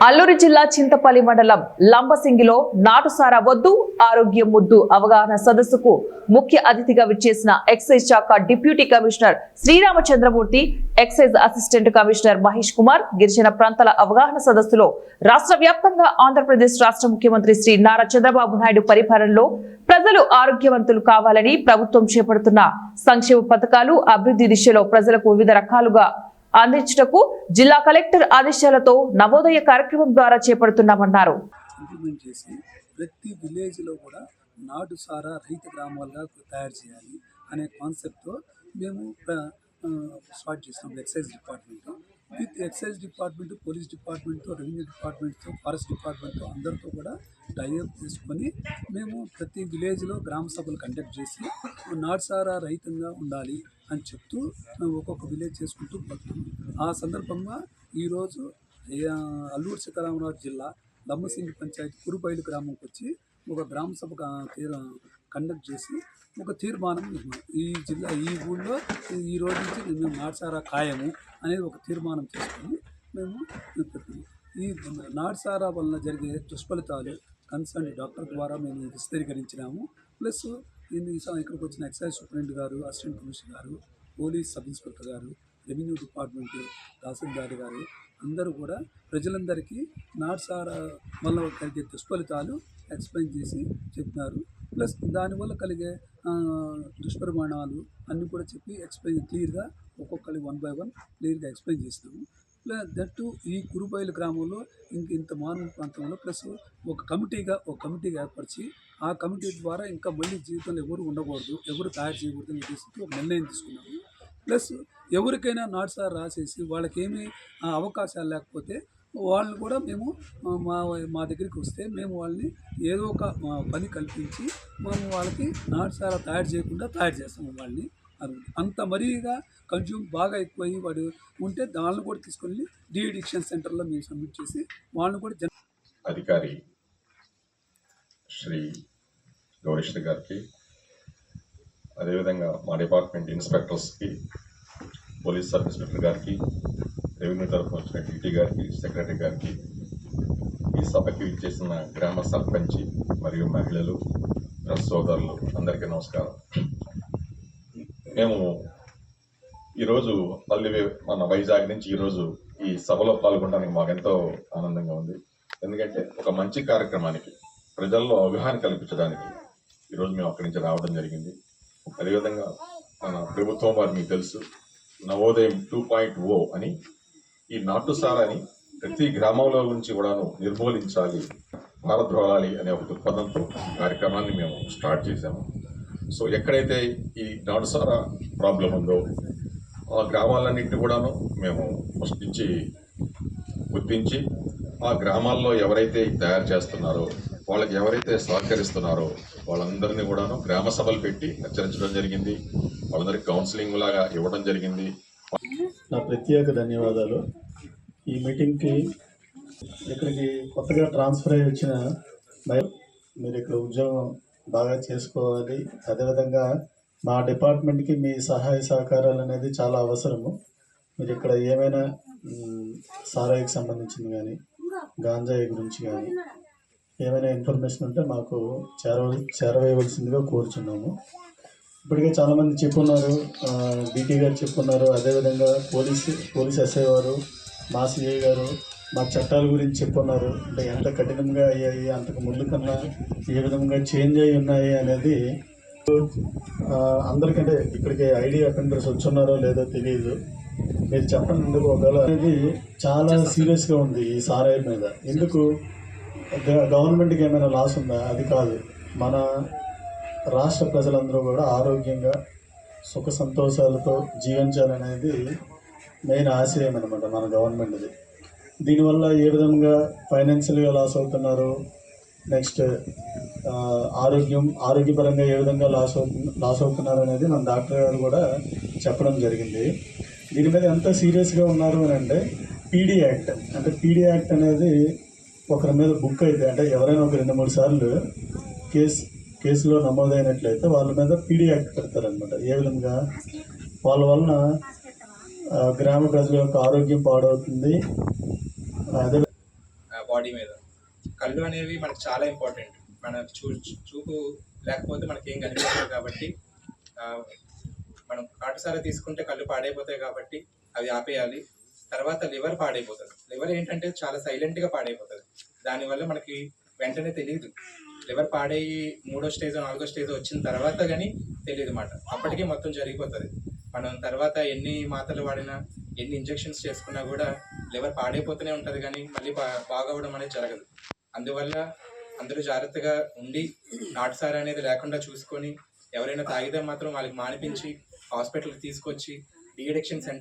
అల్లూరు జిల్లా చింతపల్లి మండలం లంబసింగిలో నాటుసారా వద్దు ఆరోగ్యం ముద్దు అవగాహన సదస్సుకు ముఖ్య అతిథిగా విచ్చేసిన ఎక్సైజ్ శాఖ deputy commissioner Sriramachandramurthy, excise assistant commissioner Mahesh Kumar గిరిజన ప్రాంతాల అవగాహన సదస్సులో రాష్ట్ర వ్యాప్తంగా ఆంధ్రప్రదేశ్ రాష్ట్ర ముఖ్యమంత్రి శ్రీ నారా చంద్రబాబు నాయుడు పరిపాలనలో ప్రజలు ఆరోగ్యవంతులు కావాలని ప్రభుత్వం చేపడుతున్న సంక్షేమ పథకాలు అభివృద్ధి దిశలో ప్రజలకు వివిధ రకాలుగా అందించుటకు జిల్లా కలెక్టర్ ఆదేశాలతో నవోదయ కార్యక్రమం ద్వారా చేపడుతున్నామన్నారు. ఇంప్లిమెంట్ చేసి ప్రతి విలేజ్ లో కూడా నాటు సారా రహిత గ్రామాలుగా తయారు చేయాలి అనే కాన్సెప్ట్తో మేము స్టార్ట్ చేస్తాం. Excise department with excise department, police డిపార్ట్మెంట్తో, రెవెన్యూ డిపార్ట్మెంట్తో, ఫారెస్ట్ డిపార్ట్మెంట్తో అందరితో కూడా టైఅప్ చేసుకొని మేము ప్రతి విలేజ్లో గ్రామ సభలు కండక్ట్ చేసి నాటుసారా రహితంగా ఉండాలి అని చెప్తూ ఒక్కొక్క విలేజ్ చేసుకుంటూ పోతున్నాం. ఆ సందర్భంగా ఈరోజు అల్లూరు సీతారామరాజు జిల్లా లంబసింగి పంచాయతీ కురుబైలు గ్రామంకి వచ్చి ఒక గ్రామ సభ కండక్ట్ చేసి ఒక తీర్మానం ఈ ఊళ్ళో ఈ రోజు నుంచి మేము నాటుసారా ఖాయము అనేది ఒక తీర్మానం చేసుకొని మేము పెట్టాము. ఈ నాటుసారా వలన జరిగే దుష్ఫలితాలు కన్సర్న్ డాక్టర్ ద్వారా మేము విశదీకరించినాము. ప్లస్ ఇక్కడికి వచ్చిన ఎక్సైజ్ సూపరింటెండెంట్ గారు, అసిస్టెంట్ కమిషనర్ గారు, పోలీస్ సబ్ ఇన్స్పెక్టర్ గారు, రెవెన్యూ డిపార్ట్మెంట్ తహసీల్దార్ గారు అందరూ కూడా ప్రజలందరికీ నాటుసారా వల్ల కలిగే దుష్ఫలితాలు ఎక్స్ప్లెయిన్ చేసి చెప్పినారు. ప్లస్ దానివల్ల కలిగే దుష్పరిమాణాలు అన్నీ కూడా చెప్పి క్లియర్గా ఒక్కొక్కరి 1 by 1 క్లియర్గా ఎక్స్ప్లెయిన్ చేసినాము. ప్లస్ దట్టు ఈ కురుబైలు గ్రామంలో ఇంత మానవ ప్రాంతంలో ప్లస్ ఒక కమిటీగా ఏర్పరిచి ఆ కమిటీ ద్వారా ఇంకా మళ్ళీ జీవితంలో ఎవరు ఉండకూడదు, ఎవరు తయారు చేయకూడదు అని ఉద్దేశంతో ఒక నిర్ణయం తీసుకున్నాము. ప్లస్ ఎవరికైనా నాటుసారా రాసేసి వాళ్ళకేమీ అవకాశాలు లేకపోతే వాళ్ళని కూడా మేము మా దగ్గరికి వస్తే మేము వాళ్ళని ఏదో ఒక పని కల్పించి మేము వాళ్ళకి నాటుసారా తయారు చేయకుండా తయారు చేస్తాము. వాళ్ళని అంత మరీగా కన్జ్యూమ్ బాగా ఎక్కువయ్యి వాడు ఉంటే వాళ్ళని కూడా తీసుకొని డీఅడిక్షన్ సెంటర్లో మేము సబ్మిట్ చేసి వాళ్ళని కూడా అధికారి శ్రీ గౌరీశ్వరి గారికి, అదేవిధంగా మా డిపార్ట్మెంట్ ఇన్స్పెక్టర్స్కి, పోలీస్ సబ్ ఇన్స్పెక్టర్ గారికి, రెవెన్యూ తరఫున వచ్చిన టీటీ గారికి, సెక్రటరీ గారికి, ఈ సభకి విచ్చేసిన గ్రామ సర్పంచి మరియు మహిళలు, సోదరులు అందరికీ నమస్కారం. మేము ఈరోజు మన వైజాగ్ నుంచి ఈరోజు ఈ సభలో పాల్గొనడానికి మాకు ఎంతో ఆనందంగా ఉంది. ఎందుకంటే ఒక మంచి కార్యక్రమానికి ప్రజల్లో అవగాహన కల్పించడానికి ఈరోజు మేము అక్కడి నుంచి రావడం జరిగింది. అదేవిధంగా మన ప్రభుత్వం వారు మీకు తెలుసు నవోదయం 2.0 అని ఈ నాటుసారాని ప్రతి గ్రామంలో నుంచి కూడాను నిర్మూలించాలి, పారద్రోలాలి అనే ఒక దృక్పథంతో కార్యక్రమాన్ని మేము స్టార్ట్ చేశాము. సో ఎక్కడైతే ఈ నాటుసారా ప్రాబ్లం ఉందో ఆ గ్రామాలన్నింటినీ కూడాను మేము ఫస్ట్ నుంచి గుర్తించి ఆ గ్రామాల్లో ఎవరైతే తయారు చేస్తున్నారో వాళ్ళకి ఎవరైతే సహకరిస్తున్నారో వాళ్ళందరినీ కూడాను గ్రామ సభలు పెట్టి హెచ్చరించడం జరిగింది. వాళ్ళందరికీ కౌన్సిలింగ్ లాగా ఇవ్వడం జరిగింది. నా ప్రత్యేక ధన్యవాదాలు. ఈ మీటింగ్కి ఇక్కడికి కొత్తగా ట్రాన్స్ఫర్ అయ్యి వచ్చిన మీరు ఇక్కడ ఉద్యోగం బాగా చేసుకోవాలి. అదేవిధంగా మా డిపార్ట్మెంట్కి మీ సహాయ సహకారాలు అనేది చాలా అవసరము. మీరు ఇక్కడ ఏమైనా సారాయికి సంబంధించింది కానీ గాంజాయి గురించి కానీ ఏమైనా ఇన్ఫర్మేషన్ ఉంటే మాకు చేరవేయవలసిందిగా కోరుచున్నాము. ఇప్పటికే చాలామంది చెప్పున్నారు, డీటీ గారు చెప్పున్నారు, అదేవిధంగా పోలీస్ ఎస్ఐ వారు, మా సిఐ గారు మా చట్టాల గురించి చెప్పున్నారు. అంటే ఎంత కఠినంగా అయ్యాయి, అంతకు ముందు కన్నా ఏ విధంగా చేంజ్ అయ్యి ఉన్నాయి అనేది అందరికంటే ఇక్కడికి ఐడి అటెండర్స్ వచ్చున్నారో లేదో తెలియదు. మీరు చెప్పండి ఎందుకు ఒకవేళ అనేది చాలా సీరియస్గా ఉంది ఈ సారాయి మీద. ఎందుకు గవర్నమెంట్కి ఏమైనా లాస్ ఉందా? అది కాదు, మన రాష్ట్ర ప్రజలందరూ కూడా ఆరోగ్యంగా సుఖ సంతోషాలతో జీవించాలనేది మెయిన్ ఆశయం అనమాట మన గవర్నమెంట్ది. దీనివల్ల ఏ విధంగా ఫైనాన్షియల్గా లాస్ అవుతున్నారు, నెక్స్ట్ ఆరోగ్యపరంగా ఏ విధంగా లాస్ అవుతున్నారు అనేది మన డాక్టర్ గారు కూడా చెప్పడం జరిగింది. దీని మీద ఎంత సీరియస్గా ఉన్నారు అని అంటే పీడీ యాక్ట్ అనేది ఒకరి మీద బుక్ అయితే, అంటే ఎవరైనా ఒక 2-3 సార్లు కేసులో నమోదైనట్లయితే వాళ్ళ మీద పీడీ యాక్ట్ పెడతారనమాట. ఏ విధంగా వాళ్ళ వలన గ్రామ ప్రజల యొక్క ఆరోగ్యం పాడవుతుంది. అదే బాడీ మీద. కళ్ళు అనేవి మనకు చాలా ఇంపార్టెంట్. మన చూపు లేకపోతే మనకి ఏం కనిపించదు కాబట్టి మనం నాటుసారా తీసుకుంటే కళ్ళు పాడైపోతాయి కాబట్టి అవి ఆపేయాలి. తర్వాత లివర్ పాడైపోతుంది. లివర్ ఏంటంటే చాలా సైలెంట్గా పాడైపోతుంది. దానివల్ల మనకి వెంటనే తెలియదు. లివర్ పాడయ్యి 3వ స్టేజ్ 4వ స్టేజ్ వచ్చిన తర్వాత కానీ తెలియదు అన్నమాట. అప్పటికే మొత్తం జరిగిపోతుంది. మనం తర్వాత ఎన్ని మాత్రలు వాడినా ఎన్ని ఇంజెక్షన్స్ చేసుకున్నా కూడా లివర్ పాడైపోతూనే ఉంటుంది కానీ మళ్ళీ బాగవడం అనేది జరగదు. అందువల్ల అందరూ జాగ్రత్తగా ఉండి నాటుసారా అనేది లేకుండా చూసుకొని ఎవరైనా తాగితే మాత్రం వాళ్ళకి మానిపించి హాస్పిటల్కి తీసుకొచ్చి డీ అడిక్షన్ సెంటర్